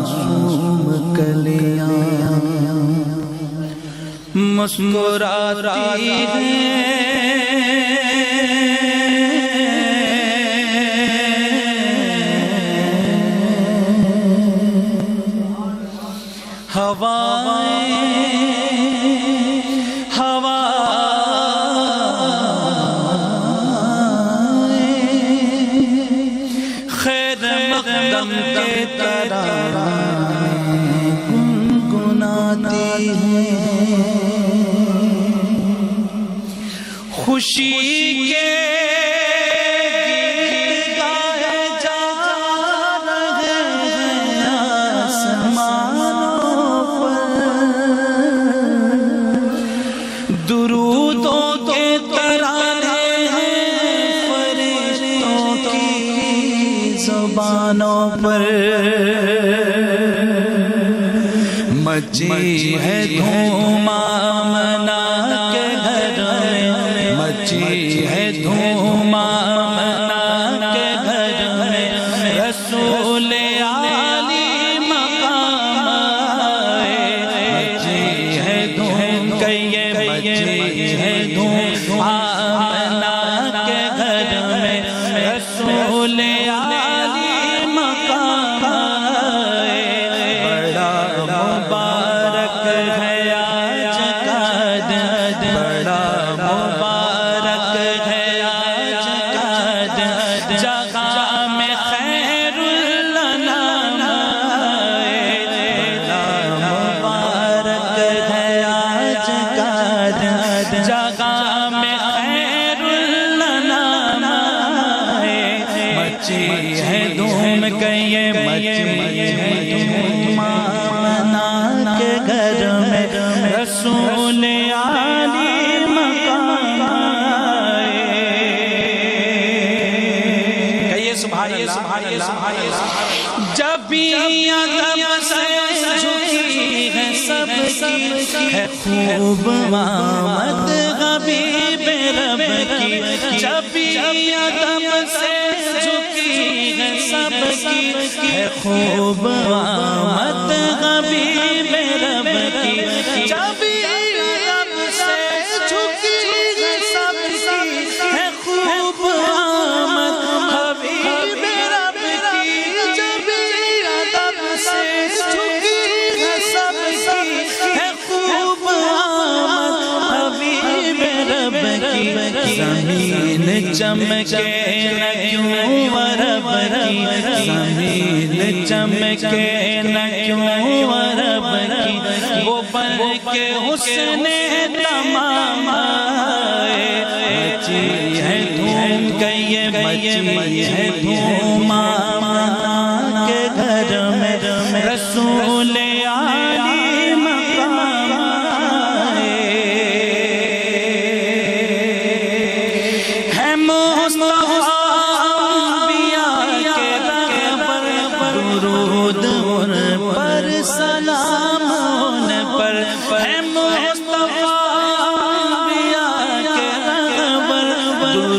معصوم کلیاں مسکراتی ہیں، خیر مقدم کے ترانے گنگناتی ہیں، خوشی کے گیت گائے جا رہے ہیں آسمانوں پر، درودوں کے ترانے ہیں فرشتوں کی زبانوں پر، مچی ہے دھوم آمنہ کے گھر میں، مچی ہے دھوم آمنہ کے گھر میں، رسول عالی مقام آئے، مچی ہے دھوم کہیے، مچی ہے دھوم آمنہ کے گھر میں، رسول عالی مقام آئے، بڑا مبارک ہے آج کا دن، بڑا مبارک ہے آج کا دن، جگہ میں خیر الانام آئے، بڑا مبارک ہے آج کا دن، جگہ میں خیر الانام آئے، مچی ہے دھوم کہیے، مچی ہے دھوم آمنہ کے گھر میں، رسول عالی مقام آئے، کہیے سبحان اللہ، سبحان اللہ، جب بھی ادب سے جھکی ہے سب کی ہے خوب آمد حبیب رب کی، جب بھی ادب سے جھکی ہے سب کی ہے خوب آمد حبیب رب کی، جب بھی ادب سے جھکی ہے سب کی ہے خوب آمد حبیب رب کی، جب بھی ادب سے جھکی ہے سب کی ہے خوب آمد حبیب رب کی، زمین چمکے نہ کیوں رب کی، زمین چمکے نہ کیوں رب کی، وہ بن کے حسن تمام آئے، مچی ہے دھوم کہیے، مچی ہے دھوم آمنہ کے گھر میں، رسول عالی مقام آئے، ہے مصطفیٰ انبیاء کے رہبر، درود ان پر سلام ان پر، ہے مصطفیٰ انبیاء کے رہبر،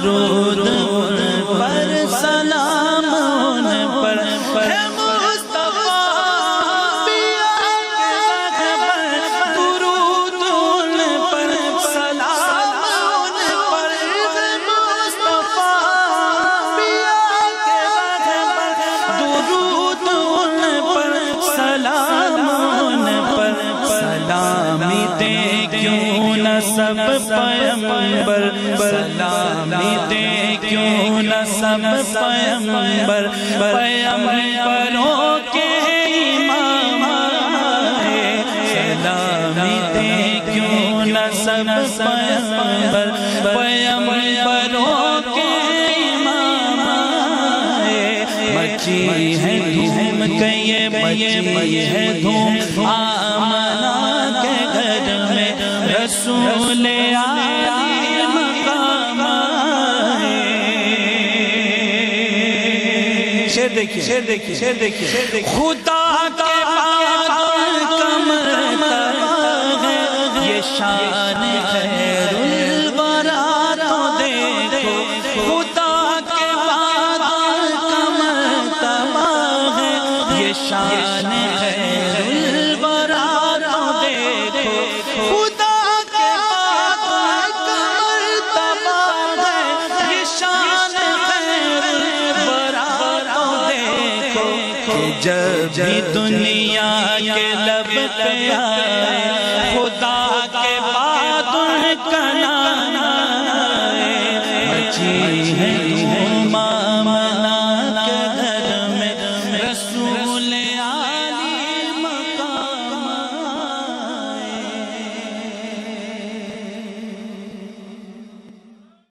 درود ان پر سلام ان پر، ہے مصطفیٰ انبیاء کے رہبر، درود ان پر سلام ان پر، ہے مصطفیٰ انبیاء کے رہبر، درود ان پر سلام ان پر، سلامی دے کیوں نہ سب پیغمبر، سلامی دے کیوں نہ سب پیغمبر، پیغمبروں کے امام آئے، سلامی دے کیوں نہ سب پیغمبر، پیغمبروں کے امام آئے، مچی ہے دھوم کہیے، مچی ہے دھوم آمنہ کے گھر میں، رسول عالی مقام آئے، شیر دیکھیے، شیر دیکھیے، شیر دیکھیے، خدا کے بعد کمر ہے شان خیر الورا تو دیکھو خدا کے بعد کا مرتبہ ہے یہ شان خیر الورا تو دیکھو خدا کے بعد کا مرتبہ ہے یہ شان خیر الورا تو دیکھو کہ جب بھی دنیا کے لب پہ آئے خدا